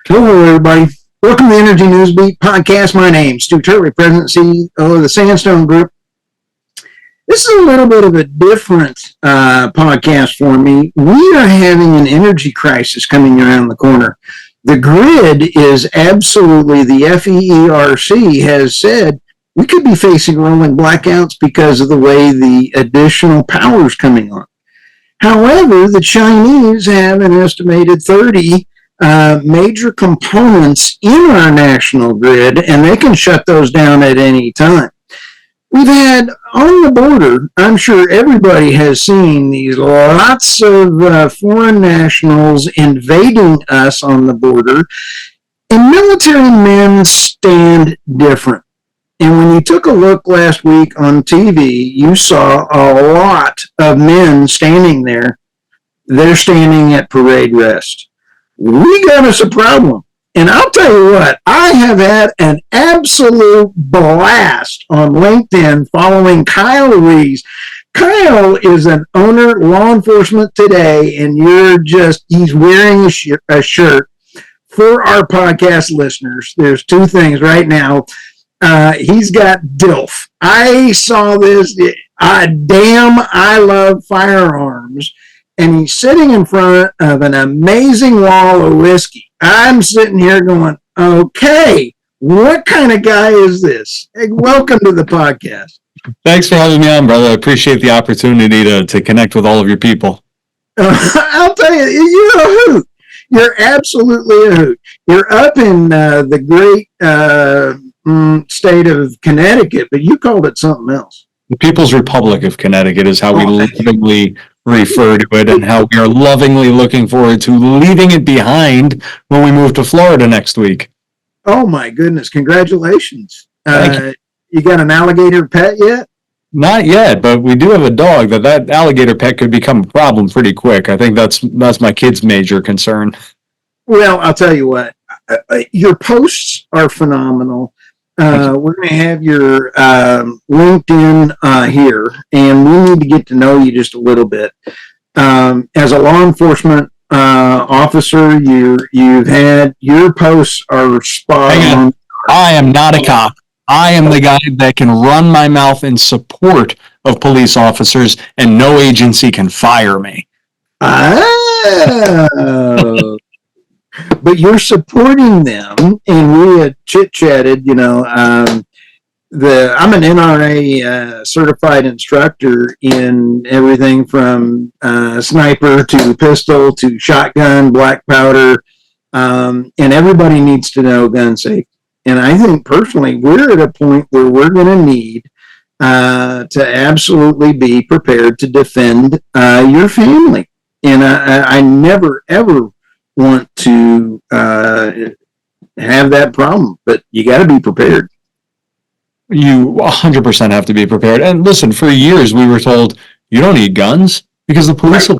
Hello, everybody. Welcome to the Energy Newsbeat podcast. My name's Stuart Turley, President and CEO of the Sandstone Group. This is a little bit of a different podcast for me. We are having an energy crisis coming around the corner. The grid is absolutely, the FERC has said we could be facing rolling blackouts because of the way the additional power is coming on. However, the Chinese have an estimated 30 major components in our national grid, and they can shut those down at any time. We've had on the border, I'm sure everybody has seen these lots of foreign nationals invading us on the border, and military men stand different. And when you took a look last week on TV, you saw a lot of men standing there. They're standing at parade rest. We got us a problem. And I'll tell you what, I have had an absolute blast on LinkedIn following Kyle Reyes. Kyle is an owner, law enforcement today, and he's wearing a shirt. For our podcast listeners, there's two things right now. He's got DILF. I saw this. I love firearms. And he's sitting in front of an amazing wall of whiskey. I'm sitting here going, okay, what kind of guy is this? Hey, welcome to the podcast. Thanks for having me on, brother. I appreciate the opportunity to connect with all of your people. I'll tell you, you're a hoot. You're absolutely a hoot. You're up in the great state of Connecticut, but you called it something else. The People's Republic of Connecticut is how we lovingly refer to it, and how we are lovingly looking forward to leaving it behind when we move to Florida next week. Oh my goodness, congratulations. Thank you. You got an alligator pet yet? Not yet, but we do have a dog. That alligator pet could become a problem pretty quick. I think that's my kid's major concern. Well, I'll tell you what, your posts are phenomenal. We're going to have your LinkedIn here, and we need to get to know you just a little bit. As a law enforcement officer, you've had your posts are spot on. I am not a cop. I am the guy that can run my mouth in support of police officers, and no agency can fire me. Oh. But you're supporting them, and we had chit-chatted, I'm an NRA certified instructor in everything from sniper to pistol to shotgun, black powder, and everybody needs to know gun safety. And I think personally, we're at a point where we're going to need to absolutely be prepared to defend your family. And I never, ever want to have that problem, but you got to be prepared. You 100% have to be prepared. And listen, for years we were told you don't need guns because the police will.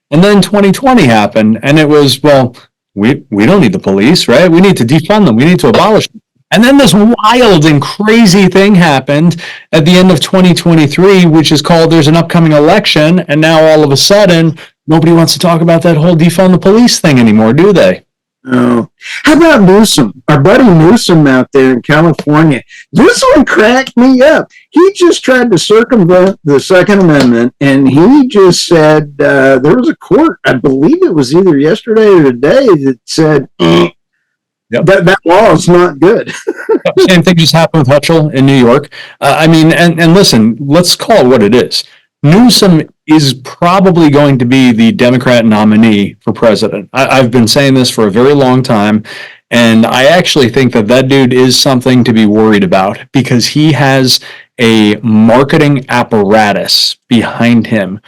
And then 2020 happened, and it was, well, we don't need the police, right? We need to defund them. We need to abolish them. And then this wild and crazy thing happened at the end of 2023, which is called there's an upcoming election, and now all of a sudden nobody wants to talk about that whole defund the police thing anymore, do they? Oh, how about Newsom? Our buddy Newsom out there in California. This one cracked me up. He just tried to circumvent the Second Amendment, and he just said there was a court, I believe it was either yesterday or today, that said that law is not good. Same thing just happened with Hutchell in New York. And listen, let's call it what it is. Newsom is probably going to be the Democrat nominee for president. I've been saying this for a very long time, and I actually think that dude is something to be worried about because he has a marketing apparatus behind him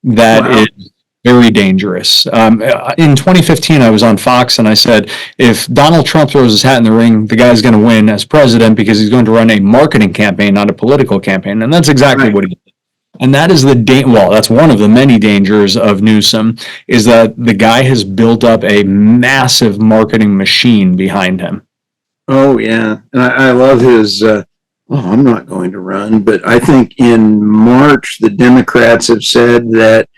that is very dangerous. In 2015, I was on Fox, and I said, if Donald Trump throws his hat in the ring, the guy's going to win as president because he's going to run a marketing campaign, not a political campaign. And that's exactly what he did. And that is that's one of the many dangers of Newsom, is that the guy has built up a massive marketing machine behind him. Oh, yeah. And I love his, I'm not going to run, but I think in March, the Democrats have said that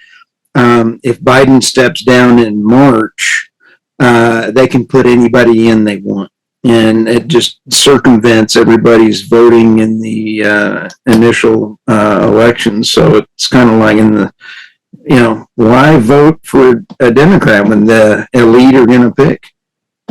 if Biden steps down in March, they can put anybody in they want. And it just circumvents everybody's voting in the initial elections. So it's kind of like in the, why vote for a Democrat when the elite are going to pick?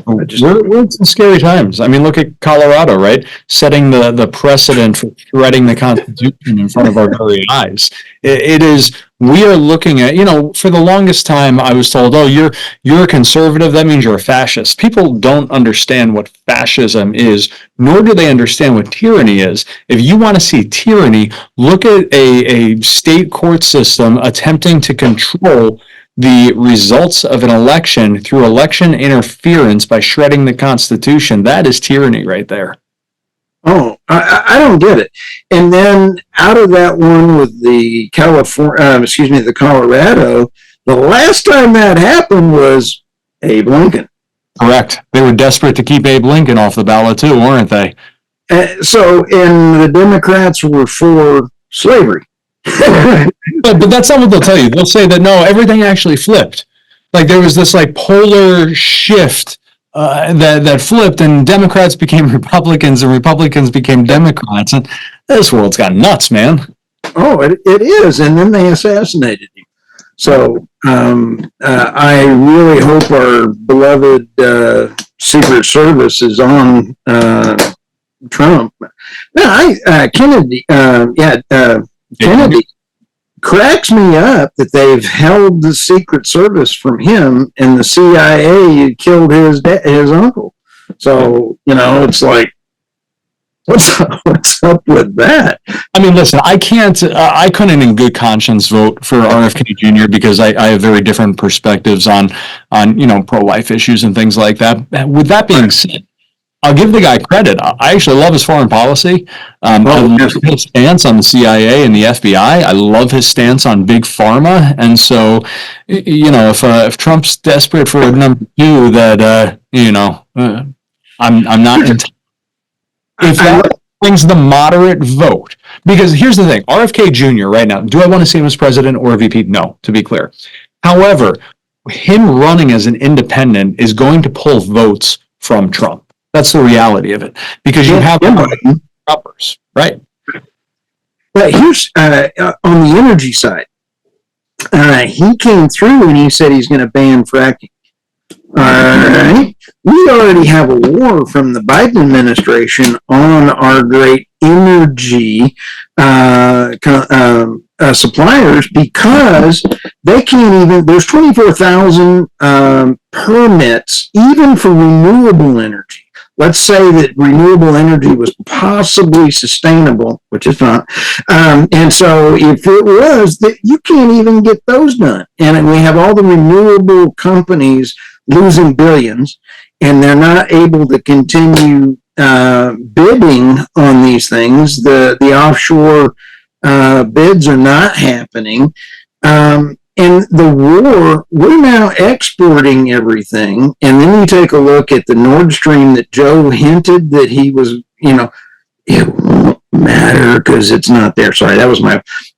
We're in some scary times. I mean, look at Colorado, right? Setting the precedent for shredding the Constitution in front of our very eyes. It is, we are looking at, for the longest time I was told, oh, you're a conservative, that means you're a fascist. People don't understand what fascism is, nor do they understand what tyranny is. If you want to see tyranny, look at a state court system attempting to control the results of an election through election interference by shredding the Constitution. That is tyranny right there. Oh, I don't get it. And then out of that one with the the Colorado, the last time that happened was Abe Lincoln. Correct. They were desperate to keep Abe Lincoln off the ballot too, weren't they? And the Democrats were for slavery. But that's not what they'll tell you. They'll say that no, everything actually flipped. Like there was this like polar shift that flipped, and Democrats became Republicans, and Republicans became Democrats, and this world's got nuts, man. Oh, it is, and then they assassinated him. So I really hope our beloved Secret Service is on Trump. No, Kennedy. Kennedy cracks me up that they've held the Secret Service from him, and the CIA killed his uncle. So it's like, what's up with that? I mean, listen, I couldn't in good conscience vote for RFK Jr. because I have very different perspectives on pro-life issues and things like that. With that being said, I'll give the guy credit. I actually love his foreign policy. I love his stance on the CIA and the FBI. I love his stance on big pharma. And so, if Trump's desperate for a number two, that I'm not. If that brings the moderate vote, because here's the thing: RFK Jr. right now. Do I want to see him as president or a VP? No, to be clear. However, him running as an independent is going to pull votes from Trump. That's the reality of it, because you have numbers, right? But here's on the energy side, he came through and he said he's going to ban fracking. All right, we already have a war from the Biden administration on our great energy suppliers, because they can't even. There's 24,000 permits even for renewable energy. Let's say that renewable energy was possibly sustainable, which it's not. And so if it was, that you can't even get those done. And we have all the renewable companies losing billions, and they're not able to continue bidding on these things. The offshore bids are not happening. And the war, we're now exporting everything. And then you take a look at the Nord Stream that Joe hinted that he was, it won't matter because it's not there. Sorry, that was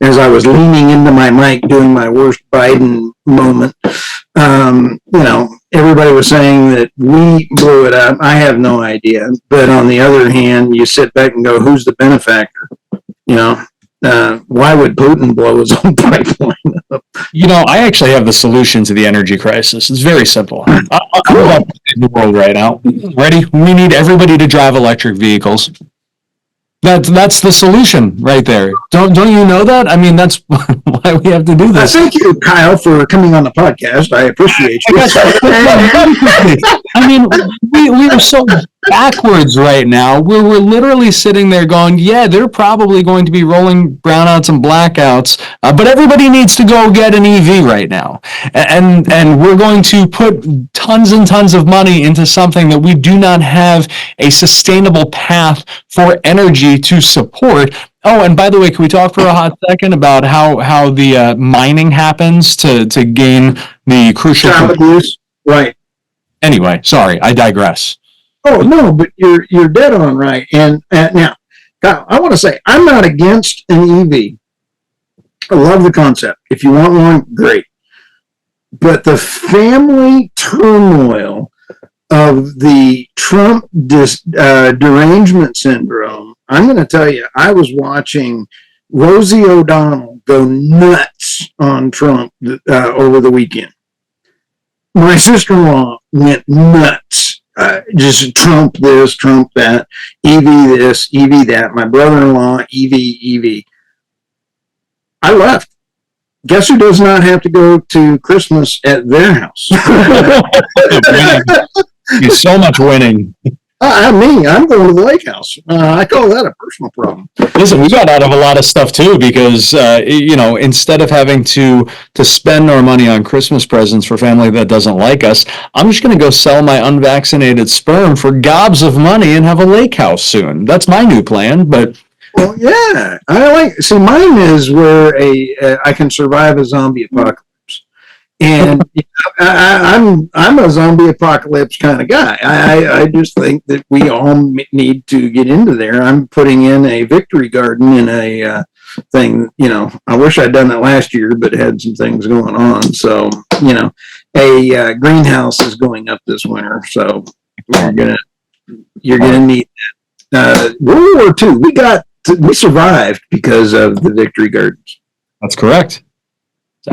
as I was leaning into my mic doing my worst Biden moment. Everybody was saying that we blew it up. I have no idea. But on the other hand, you sit back and go, who's the benefactor? Why would Putin blow his own pipeline up? I actually have the solution to the energy crisis. It's very simple. I'm about in the world right now. Ready? We need everybody to drive electric vehicles. That's the solution right there. Don't you know that? I mean, that's why we have to do this. Thank you, Kyle, for coming on the podcast. I appreciate you. I mean, we are so backwards right now. We're literally sitting there going, yeah, they're probably going to be rolling brownouts and blackouts, but everybody needs to go get an EV right now. And we're going to put tons and tons of money into something that we do not have a sustainable path for energy to support. Oh, and by the way, can we talk for a hot second about how the mining happens to gain the crucial use? Right. Anyway, sorry, I digress. Oh no, but you're dead on right. And now, Kyle, I want to say I'm not against an EV. I love the concept. If you want one, great. But the family turmoil of the Trump derangement syndrome, I'm going to tell you, I was watching Rosie O'Donnell go nuts on Trump over the weekend. My sister-in-law went nuts. Just Trump this, Trump that, Evie this, Evie that. My brother-in-law, Evie. I left. Guess who does not have to go to Christmas at their house? There's so much winning. I'm going to the lake house. I call that a personal problem. Listen, we got out of a lot of stuff too because, instead of having to spend our money on Christmas presents for family that doesn't like us, I'm just going to go sell my unvaccinated sperm for gobs of money and have a lake house soon. That's my new plan, but... Well, yeah, mine is where I can survive a zombie apocalypse. And I'm a zombie apocalypse kind of guy. I just think that we all need to get into there. I'm putting in a victory garden in a thing. I wish I'd done that last year, but had some things going on. So a greenhouse is going up this winter. So you're gonna need that. World War II, we survived because of the victory gardens. That's correct.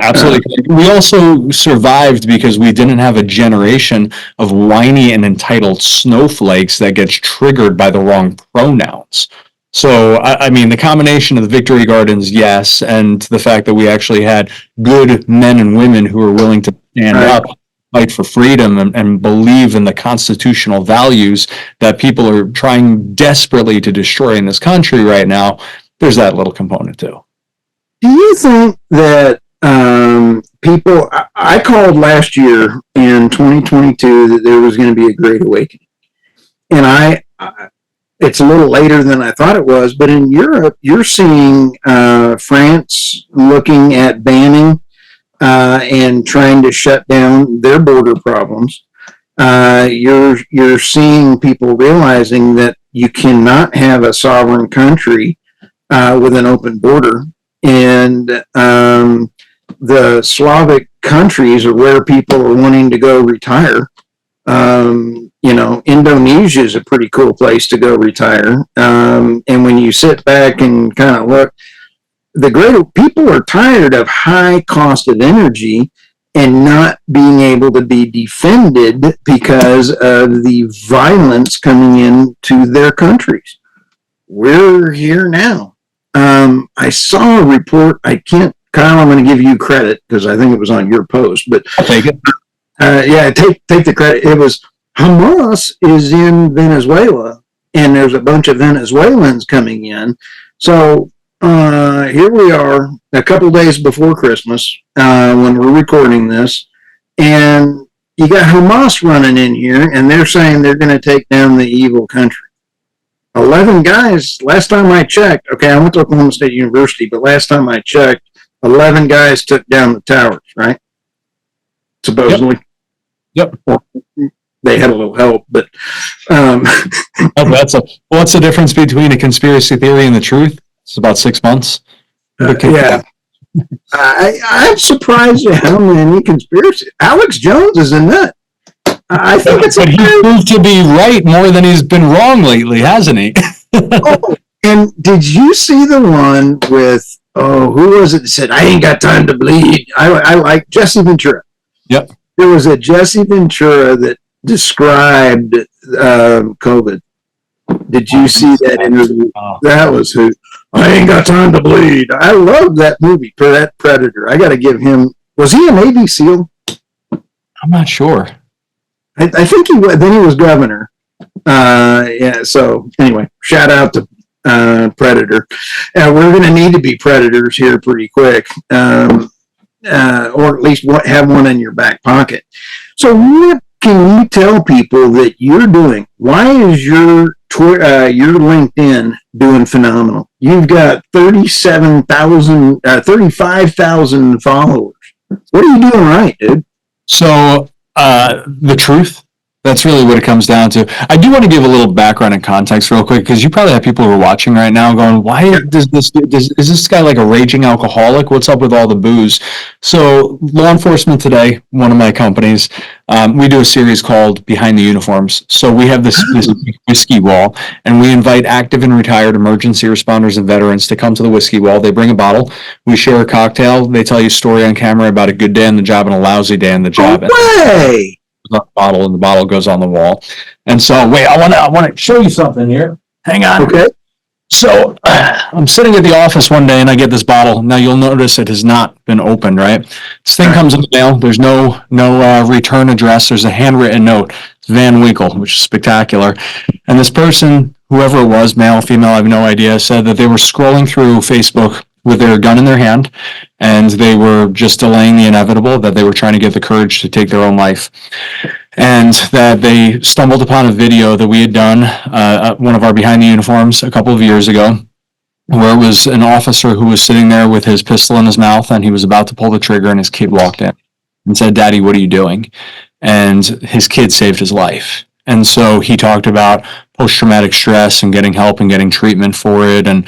Absolutely. We also survived because we didn't have a generation of whiny and entitled snowflakes that gets triggered by the wrong pronouns. So, the combination of the victory gardens, yes, and the fact that we actually had good men and women who were willing to stand up, fight for freedom, and believe in the constitutional values that people are trying desperately to destroy in this country right now, there's that little component too. Do you think that people, I called last year in 2022 that there was going to be a great awakening. And it's a little later than I thought it was, but in Europe, you're seeing France looking at banning and trying to shut down their border problems. You're seeing people realizing that you cannot have a sovereign country with an open border. And the Slavic countries are where people are wanting to go retire. Indonesia is a pretty cool place to go retire. And when you sit back and kind of look, people are tired of high cost of energy and not being able to be defended because of the violence coming into their countries. We're here now. I saw a report. Kyle, I'm going to give you credit because I think it was on your post, but I'll take it. Take the credit. It was Hamas is in Venezuela, and there's a bunch of Venezuelans coming in. So here we are, a couple days before Christmas, when we're recording this, and you got Hamas running in here, and they're saying they're going to take down the evil country. 11 guys, last time I checked, I went to Oklahoma State University, but last time I checked, 11 guys took down the towers, right? Supposedly. Yep. They had a little help, but... what's the difference between a conspiracy theory and the truth? It's about 6 months. Yeah. I'm surprised at how many conspiracy... Alex Jones is a nut. I think it's but he's proved to be right more than he's been wrong lately, hasn't he? And did you see the one with who was it that said I ain't got time to bleed? I like Jesse Ventura. Yep. There was a Jesse Ventura that described COVID. Did you see that interview? That was who. I ain't got time to bleed. I love that movie, that Predator. I got to give him. Was he a Navy SEAL? I'm not sure. I think he was. Then he was governor. So anyway, shout out to Predator. We're going to need to be predators here pretty quick, or at least have one in your back pocket. So what can you tell people that you're doing? Why is your LinkedIn doing phenomenal? You've got 35,000 followers. What are you doing right, dude? So the truth, That's really what it comes down to. I do want to give a little background and context real quick, because you probably have people who are watching right now going, why is this guy like a raging alcoholic? What's up with all the booze? So law enforcement today, one of my companies, we do a series called Behind the Uniforms. So we have this whiskey wall, and we invite active and retired emergency responders and veterans to come to the whiskey wall. They bring a bottle. We share a cocktail. They tell you a story on camera about a good day on the job and a lousy day on the job. Way. Bottle, and the bottle goes on the wall. And so, wait, I want to show you something here. Hang on. Okay. So I'm sitting at the office one day and I get this bottle. Now you'll notice it has not been opened, right? This thing comes in the mail. There's no return address. There's a handwritten note. It's Van Winkle, which is spectacular. And this person, whoever it was, male, female, I have no idea, said that they were scrolling through Facebook with their gun in their hand, and they were just delaying the inevitable, that they were trying to get the courage to take their own life. And that they stumbled upon a video that we had done, one of our Behind the Uniforms, a couple of years ago, where it was an officer who was sitting there with his pistol in his mouth, and he was about to pull the trigger, and his kid walked in and said, "Daddy, what are you doing?" And his kid saved his life. And so he talked about post-traumatic stress and getting help and getting treatment for it, and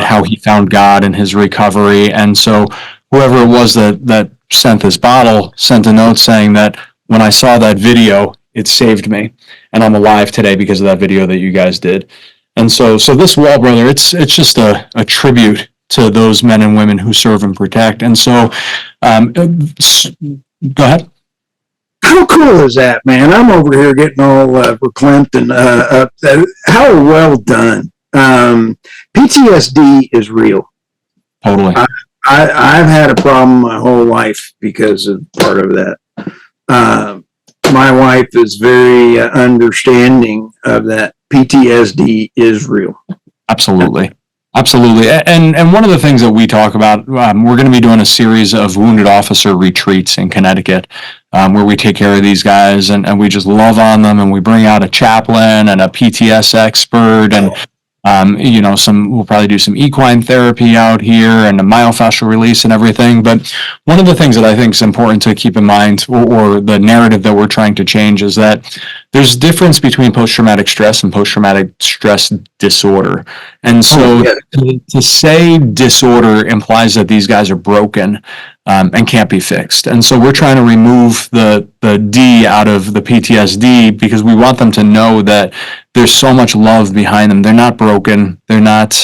how he found God in his recovery. And so whoever it was that sent this bottle sent a note saying that, when I saw that video, it saved me, and I'm alive today because of that video that you guys did. And so this wall, brother, it's just a tribute to those men and women who serve and protect. And so, go ahead. How cool is that, man? I'm over here getting all verklempt and how well done. PTSD is real. Totally. I've had a problem my whole life because of part of that. My wife is very understanding of that. PTSD is real. Absolutely. Absolutely. And one of the things that we talk about, we're going to be doing a series of wounded officer retreats in Connecticut, where we take care of these guys and we just love on them, and we bring out a chaplain and a PTS expert, and we'll probably do some equine therapy out here and a myofascial release and everything. But one of the things that I think is important to keep in mind, or the narrative that we're trying to change, is that there's a difference between post-traumatic stress and post-traumatic stress disorder. And so to say disorder implies that these guys are broken and can't be fixed. And so we're trying to remove the D out of the PTSD, because we want them to know that there's so much love behind them. They're not broken. They're not,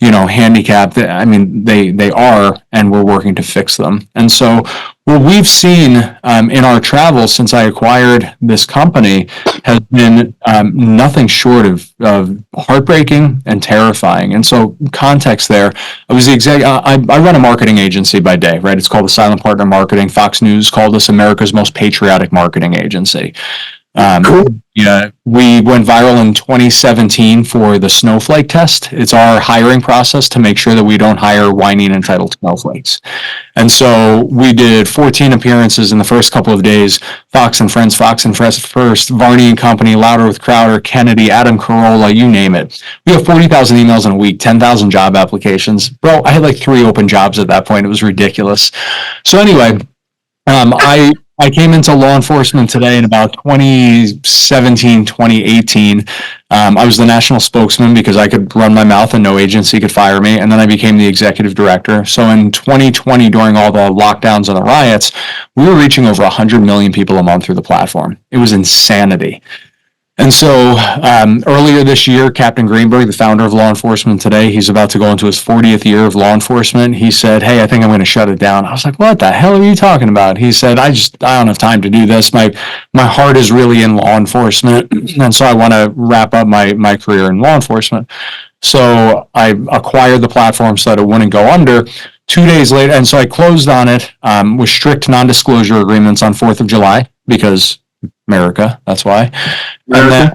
handicapped. I mean, they are, and we're working to fix them. And so what we've seen in our travels since I acquired this company has been nothing short of heartbreaking and terrifying. And so context there, I was I run a marketing agency by day, right? It's called the Silent Partner Marketing. Fox News called us America's most patriotic marketing agency. Cool. Yeah, we went viral in 2017 for the snowflake test. It's our hiring process to make sure that we don't hire whiny and entitled snowflakes. And so we did 14 appearances in the first couple of days. Fox and Friends First, Varney and Company, Louder with Crowder, Kennedy, Adam Carolla, you name it. We have 40,000 emails in a week, 10,000 job applications. Bro, I had like 3 open jobs at that point. It was ridiculous. So anyway, I came into law enforcement today in about 2017, 2018. I was the national spokesman because I could run my mouth and no agency could fire me. And then I became the executive director. So in 2020, during all the lockdowns and the riots, we were reaching over 100 million people a month through the platform. It was insanity. And so earlier this year, Captain Greenberg, the founder of Law Enforcement Today, he's about to go into his 40th year of law enforcement. He said, "Hey, I think I'm going to shut it down." I was like, "What the hell are you talking about?" He said, I don't have time to do this. My heart is really in law enforcement. And so I want to wrap up my career in law enforcement. So I acquired the platform so that it wouldn't go under. 2 days later, and so I closed on it with strict non-disclosure agreements on 4th of July, because America, that's why. And then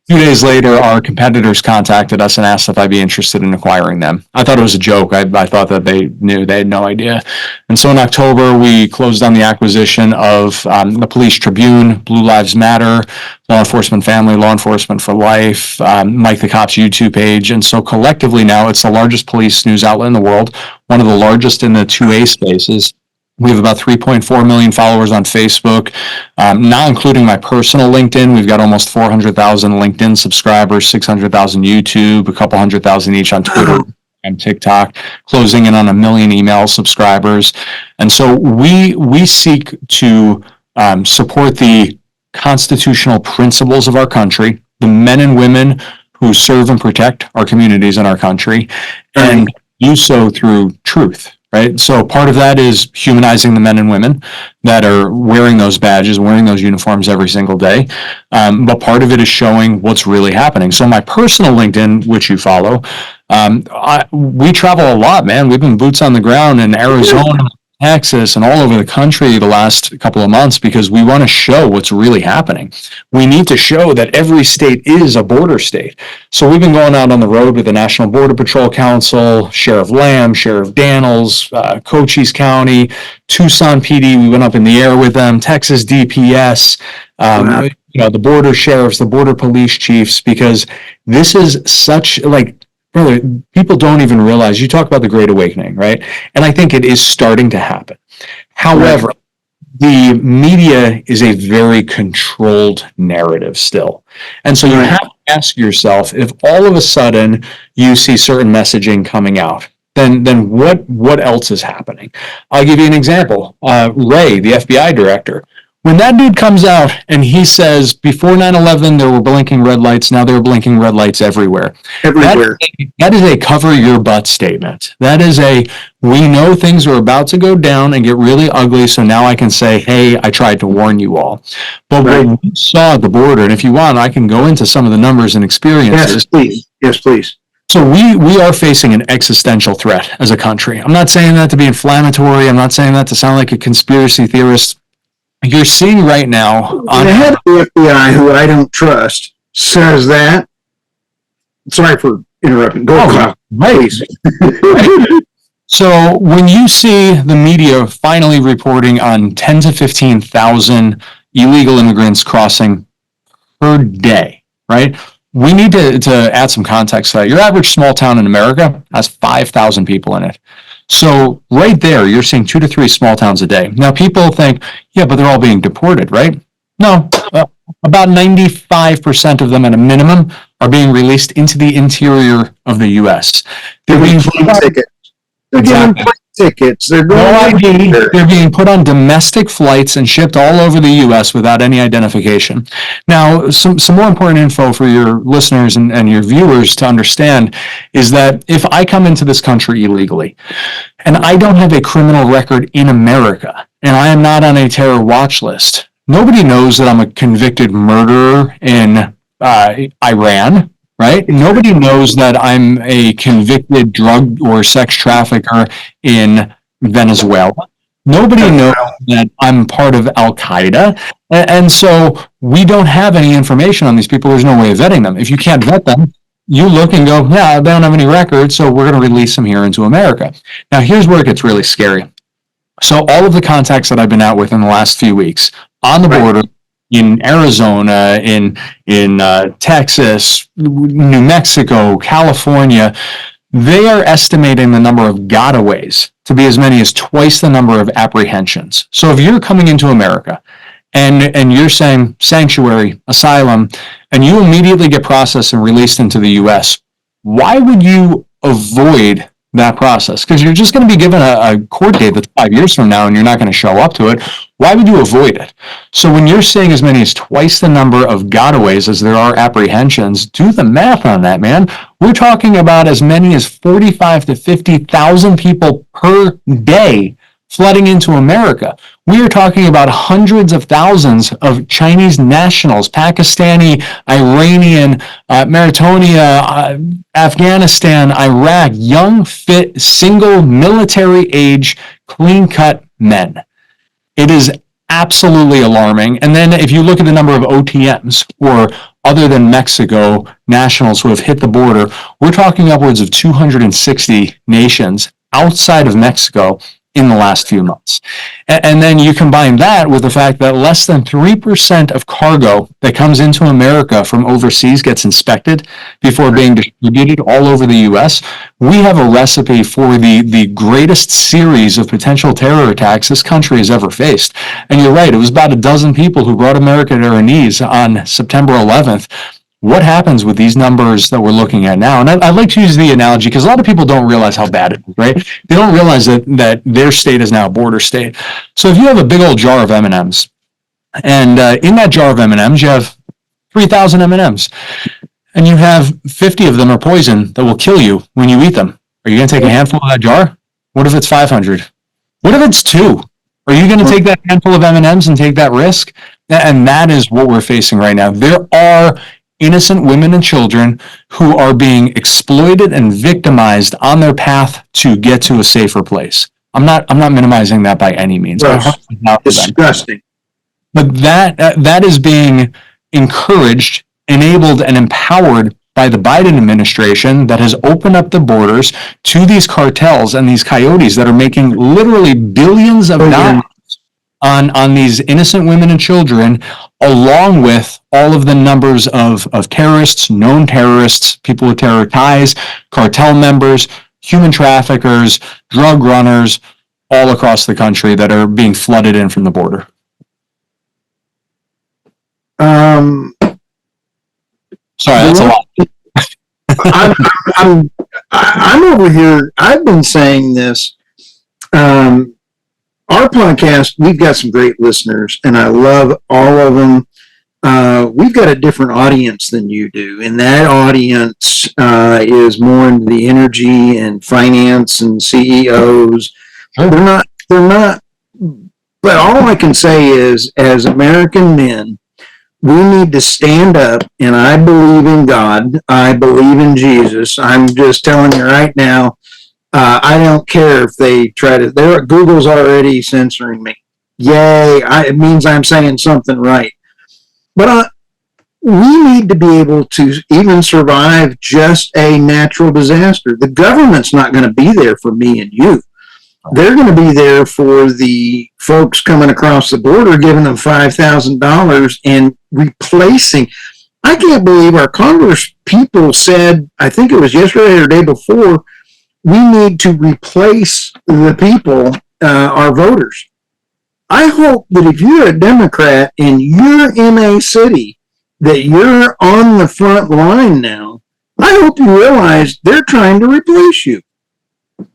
2 days later, our competitors contacted us and asked if I'd be interested in acquiring them. I thought it was a joke. I thought that they knew. They had no idea. And so in October, we closed on the acquisition of the Police Tribune, Blue Lives Matter, Law Enforcement Family, Law Enforcement for Life, Mike the Cop's YouTube page. And so collectively now, it's the largest police news outlet in the world, one of the largest in the 2A spaces. We have about 3.4 million followers on Facebook, not including my personal LinkedIn. We've got almost 400,000 LinkedIn subscribers, 600,000 YouTube, a couple 100,000 each on Twitter and TikTok, closing in on 1 million email subscribers. And so we seek to support the constitutional principles of our country, the men and women who serve and protect our communities in our country, and do so through truth. Right. So part of that is humanizing the men and women that are wearing those badges, wearing those uniforms every single day. But part of it is showing what's really happening. So my personal LinkedIn, which you follow, we travel a lot, man. We've been boots on the ground in Arizona, Texas, and all over the country the last couple of months because we want to show what's really happening. We need to show that every state is a border state. So we've been going out on the road with the National Border Patrol Council, Sheriff Lamb, Sheriff Daniels, Cochise County, Tucson PD. We went up in the air with them, Texas DPS, the border sheriffs, the border police chiefs, because this is such brother, people don't even realize, you talk about the Great Awakening, right? And I think it is starting to happen. However, the media is a very controlled narrative still. And so you have to ask yourself, if all of a sudden you see certain messaging coming out, then what else is happening? I'll give you an example. Wray, the FBI director, when that dude comes out and he says, before 9/11, there were blinking red lights, now there are blinking red lights everywhere. That is a cover your butt statement. That is we know things are about to go down and get really ugly, so now I can say, hey, I tried to warn you all. But what we saw at the border, and if you want, I can go into some of the numbers and experiences. Yes, please. Yes, please. So we are facing an existential threat as a country. I'm not saying that to be inflammatory. I'm not saying that to sound like a conspiracy theorist. You're seeing right now on the head of the FBI, who I don't trust, says that. Sorry for interrupting. Go, please. So when you see the media finally reporting on 10 to 15,000 illegal immigrants crossing per day, right? We need to add some context to that. Your average small town in America has 5,000 people in it. So right there, you're seeing 2 to 3 small towns a day. Now, people think, yeah, but they're all being deported, right? No, about 95% of them at a minimum are being released into the interior of the U.S. They're being tickets. They're getting tickets. They're going They're being put on domestic flights and shipped all over the U.S. without any identification. Now, some more important info for your listeners and your viewers to understand is that if I come into this country illegally and I don't have a criminal record in America and I am not on a terror watch list, nobody knows that I'm a convicted murderer in Iran. Right? Nobody knows that I'm a convicted drug or sex trafficker in Venezuela. Nobody knows that I'm part of Al-Qaeda. And so we don't have any information on these people. There's no way of vetting them. If you can't vet them, you look and go, yeah, they don't have any records, so we're going to release them here into America. Now, here's where it gets really scary. So all of the contacts that I've been out with in the last few weeks on the border, in Arizona, in Texas, New Mexico, California, they are estimating the number of gotaways to be as many as twice the number of apprehensions. So if you're coming into America and you're saying sanctuary, asylum, and you immediately get processed and released into the U.S., why would you avoid that process? Because you're just going to be given a court date that's 5 years from now and you're not going to show up to it. Why would you avoid it? So when you're seeing as many as twice the number of gotaways as there are apprehensions, do the math on that, man. We're talking about as many as 45 to 50,000 people per day flooding into America. We are talking about hundreds of thousands of Chinese nationals, Pakistani, Iranian, Mauritania, Afghanistan, Iraq, young, fit, single, military age, clean-cut men. It is absolutely alarming. And then if you look at the number of OTMs or other than Mexico nationals who have hit the border, we're talking upwards of 260 nations outside of Mexico in the last few months. And then you combine that with the fact that less than 3% of cargo that comes into America from overseas gets inspected before being distributed all over the US. We have a recipe for the greatest series of potential terror attacks this country has ever faced. And you're right, it was about a dozen people who brought America to her knees on September 11th. What happens with these numbers that we're looking at now? And I'd like to use the analogy because a lot of people don't realize how bad it is, right? They don't realize that their state is now a border state. So if you have a big old jar of M&Ms, and in that jar of M&Ms, you have 3,000 M&Ms, and you have 50 of them are poison that will kill you when you eat them. Are you going to take a handful of that jar? What if it's 500? What if it's 2? Are you going to take that handful of M&Ms and take that risk? And that is what we're facing right now. There are innocent women and children who are being exploited and victimized on their path to get to a safer place. I'm not minimizing that by any means. Disgusting. But that is being encouraged, enabled, and empowered by the Biden administration that has opened up the borders to these cartels and these coyotes that are making literally billions of dollars on these innocent women and children, along with all of the numbers of terrorists, known terrorists, people with terror ties, cartel members, human traffickers, drug runners, all across the country that are being flooded in from the border. Sorry, that's a lot. I'm over here. I've been saying this. Our podcast, we've got some great listeners, and I love all of them. We've got a different audience than you do, and that audience is more into the energy and finance and CEOs. Sure. They're not. But all I can say is, as American men, we need to stand up, and I believe in God. I believe in Jesus. I'm just telling you right now. I don't care if they try to. Google's already censoring me. Yay! It means I'm saying something right. But we need to be able to even survive just a natural disaster. The government's not going to be there for me and you. They're going to be there for the folks coming across the border, giving them $5,000 and replacing. I can't believe our Congress people said, I think it was yesterday or the day before, we need to replace the people, our voters. I hope that if you're a Democrat and you're in a city that you're on the front line now, I hope you realize they're trying to replace you.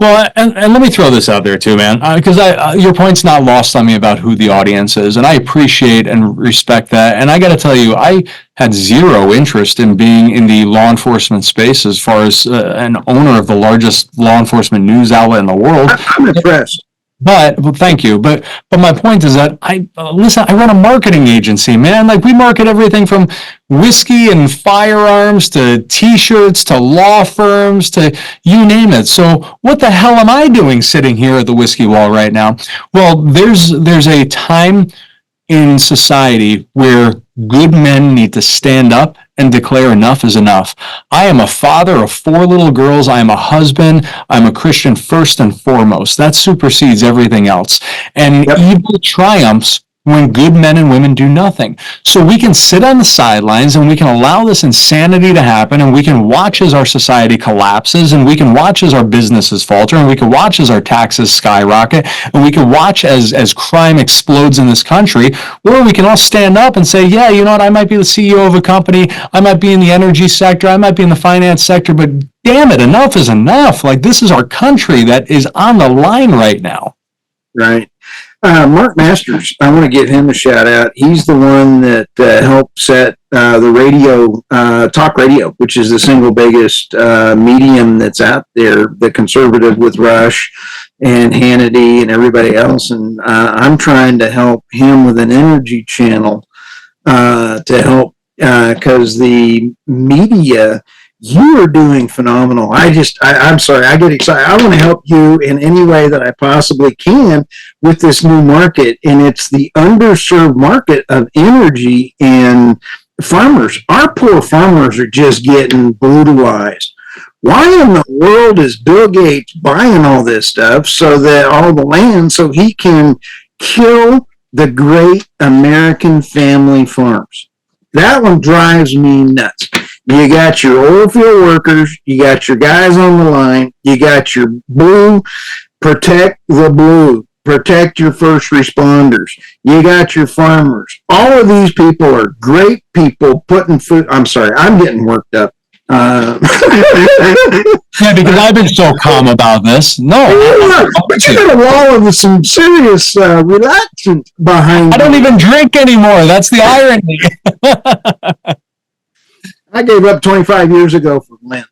Well, and let me throw this out there too, man, because your point's not lost on me about who the audience is, and I appreciate and respect that. And I got to tell you, I had zero interest in being in the law enforcement space as far as an owner of the largest law enforcement news outlet in the world. I'm impressed. But well, thank you. But my point is that I run a marketing agency, man. Like, we market everything from whiskey and firearms to T-shirts to law firms to you name it. So what the hell am I doing sitting here at the whiskey wall right now? Well, there's a time in society where good men need to stand up and declare enough is enough. I am a father of 4 little girls. I am a husband. I'm a Christian first and foremost. That supersedes everything else. And evil triumphs when good men and women do nothing. So we can sit on the sidelines and we can allow this insanity to happen, and we can watch as our society collapses, and we can watch as our businesses falter, and we can watch as our taxes skyrocket, and we can watch as crime explodes in this country, or we can all stand up and say, yeah, you know what, I might be the CEO of a company, I might be in the energy sector, I might be in the finance sector, but damn it, enough is enough. Like, this is our country that is on the line right now. Right. Mark Masters, I want to give him a shout out. He's the one that helped set the radio, talk radio, which is the single biggest medium that's out there, the conservative with Rush and Hannity and everybody else. And I'm trying to help him with an energy channel to help, because the media, you are doing phenomenal. I'm sorry, I get excited. I want to help you in any way that I possibly can with this new market, and it's the underserved market of energy and farmers. Our poor farmers are just getting brutalized. Why in the world is Bill Gates buying all this stuff so that all the land so he can kill the great American family farms? That one drives me nuts. You got your oil field workers, you got your guys on the line, you got your blue, protect the blue, protect your first responders, you got your farmers. All of these people are great people putting food. I'm sorry, I'm getting worked up. Yeah, because I've been so calm about this. No, but you got a wall of some serious reluctance behind. I don't even drink anymore. That's the irony. I gave up 25 years ago for Lent.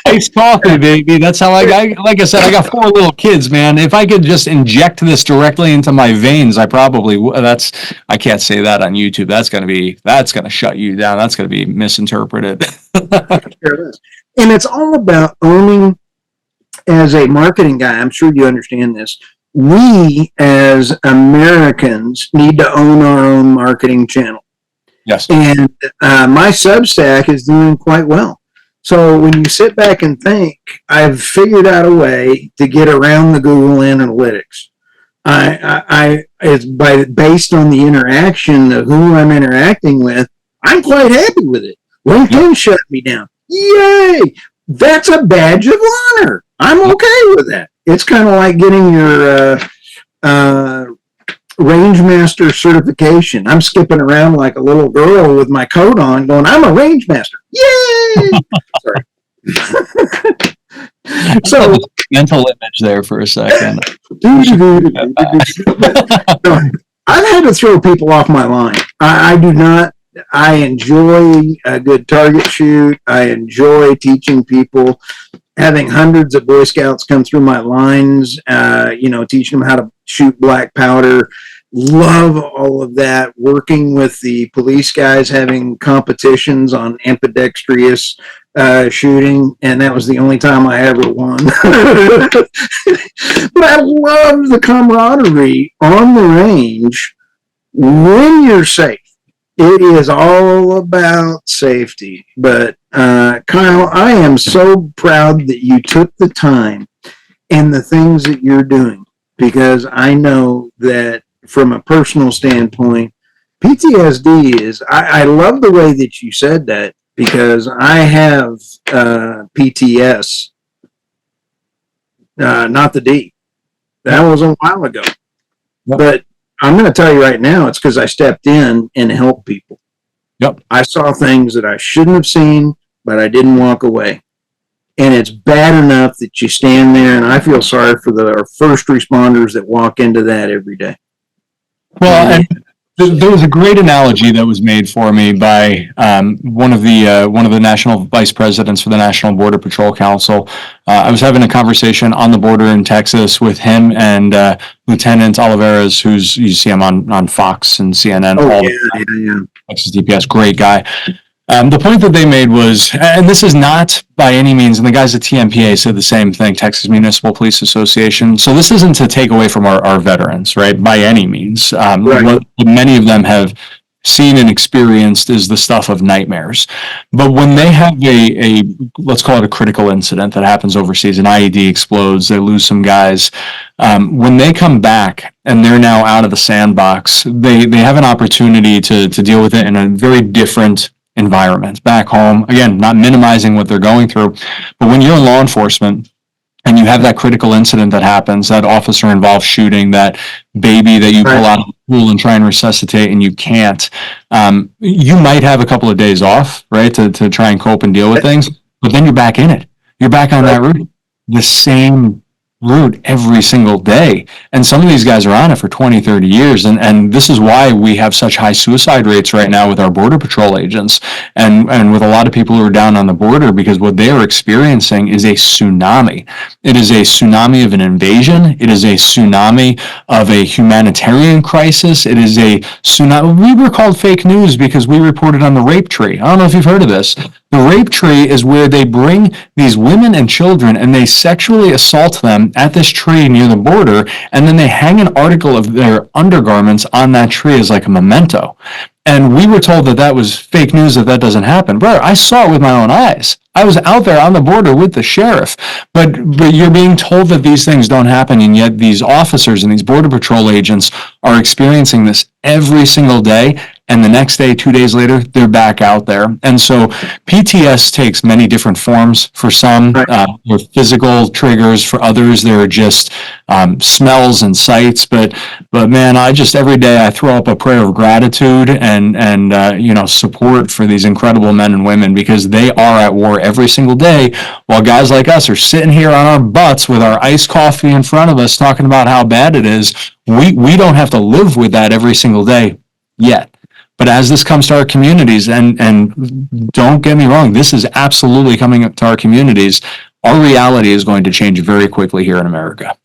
Iced coffee, baby. That's how like I said, I got 4 little kids, man. If I could just inject this directly into my veins, I probably I can't say that on YouTube. That's going to shut you down. That's going to be misinterpreted. And it's all about owning. As a marketing guy, I'm sure you understand this. We as Americans need to own our own marketing channel. Yes. And my Substack is doing quite well. So when you sit back and think, I've figured out a way to get around the Google Analytics. It's based on the interaction of who I'm interacting with. I'm quite happy with it. LinkedIn shut me down. Yay! That's a badge of honor. I'm okay with that. It's kind of like getting your Rangemaster certification. I'm skipping around like a little girl with my coat on going, I'm a Rangemaster. Yay! Sorry. So mental image there for a second. I've had to throw people off my line. I do not. I enjoy a good target shoot. I enjoy teaching people, having hundreds of Boy Scouts come through my lines, teaching them how to shoot black powder. Love all of that. Working with the police guys, having competitions on ambidextrous shooting, and that was the only time I ever won. But I love the camaraderie on the range when you're safe. It is all about safety. But Kyle, I am so proud that you took the time and the things that you're doing, because I know that from a personal standpoint, PTSD is, I love the way that you said that, because I have PTS, not the D. That was a while ago. Yep. But I'm going to tell you right now, it's because I stepped in and helped people. Yep. I saw things that I shouldn't have seen, but I didn't walk away. And it's bad enough that you stand there, and I feel sorry for our first responders that walk into that every day. Well, and there was a great analogy that was made for me by one of the national vice presidents for the National Border Patrol Council. I was having a conversation on the border in Texas with him and Lieutenant Olivares, you see him on Fox and CNN. Yeah. Texas DPS, great guy. The point that they made was, and this is not by any means, and the guys at TMPA said the same thing, Texas Municipal Police Association. So this isn't to take away from our veterans, right, by any means. Right. What many of them have seen and experienced is the stuff of nightmares. But when they have a let's call it a critical incident that happens overseas, an IED explodes, they lose some guys, when they come back and they're now out of the sandbox, they have an opportunity to deal with it in a very different environment back home. Again, not minimizing what they're going through, but when you're in law enforcement and you have that critical incident that happens, that officer involved shooting, that baby that you pull out of the pool and try and resuscitate and you can't, you might have a couple of days off, right, to try and cope and deal with things, but then you're back in it. You're back on that route, the same route every single day. And some of these guys are on it for 20, 30 years. And this is why we have such high suicide rates right now with our Border Patrol agents and with a lot of people who are down on the border, because what they are experiencing is a tsunami. It is a tsunami of an invasion. It is a tsunami of a humanitarian crisis. It is a tsunami. We were called fake news because we reported on the rape tree. I don't know if you've heard of this. The rape tree is where they bring these women and children and they sexually assault them at this tree near the border, and then they hang an article of their undergarments on that tree as like a memento. And we were told that was fake news, that doesn't happen. Brother, I saw it with my own eyes. I was out there on the border with the sheriff, but you're being told that these things don't happen, and yet these officers and these border patrol agents are experiencing this every single day. And the next day, 2 days later, they're back out there. And so PTS takes many different forms. For some, with physical triggers. For others, they're just smells and sights. But man, every day I throw up a prayer of gratitude and support for these incredible men and women, because they are at war every single day, while guys like us are sitting here on our butts with our iced coffee in front of us talking about how bad it is. We don't have to live with that every single day yet. But as this comes to our communities, and don't get me wrong, this is absolutely coming up to our communities, our reality is going to change very quickly here in America.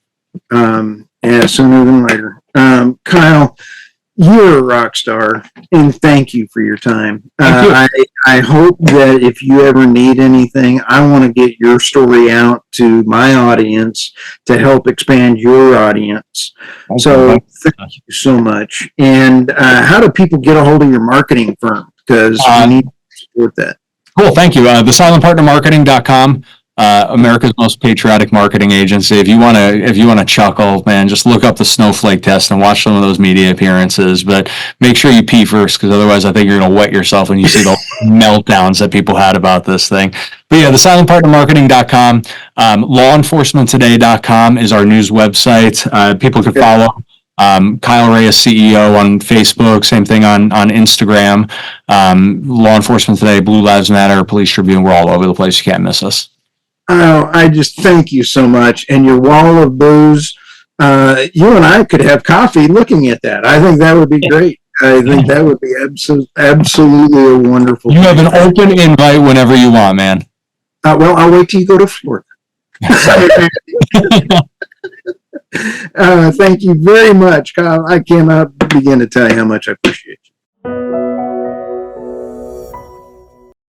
Sooner than later. Kyle, you're a rock star, and thank you for your time. Thank you. I hope that if you ever need anything, I want to get your story out to my audience to help expand your audience. Okay. So thank you so much. And how do people get a hold of your marketing firm? Because we need to support that. Cool, thank you. TheSilentPartnerMarketing.com. America's most patriotic marketing agency. If you want to chuckle, man, just look up the snowflake test and watch some of those media appearances. But make sure you pee first, because otherwise, I think you're going to wet yourself when you see the meltdowns that people had about this thing. But yeah, TheSilentPartnerMarketing.com. LawEnforcementToday.com is our news website. People can follow Kyle Reyes, CEO, on Facebook. Same thing on Instagram. Law Enforcement Today, Blue Lives Matter, Police Tribune. We're all over the place. You can't miss us. Oh, I just thank you so much. And your wall of booze, you and I could have coffee looking at that. I think that would be great. I think that would be absolutely a wonderful thing. You have an open invite whenever you want, man. Well, I'll wait till you go to Florida. Thank you very much, Kyle. I cannot begin to tell you how much I appreciate you.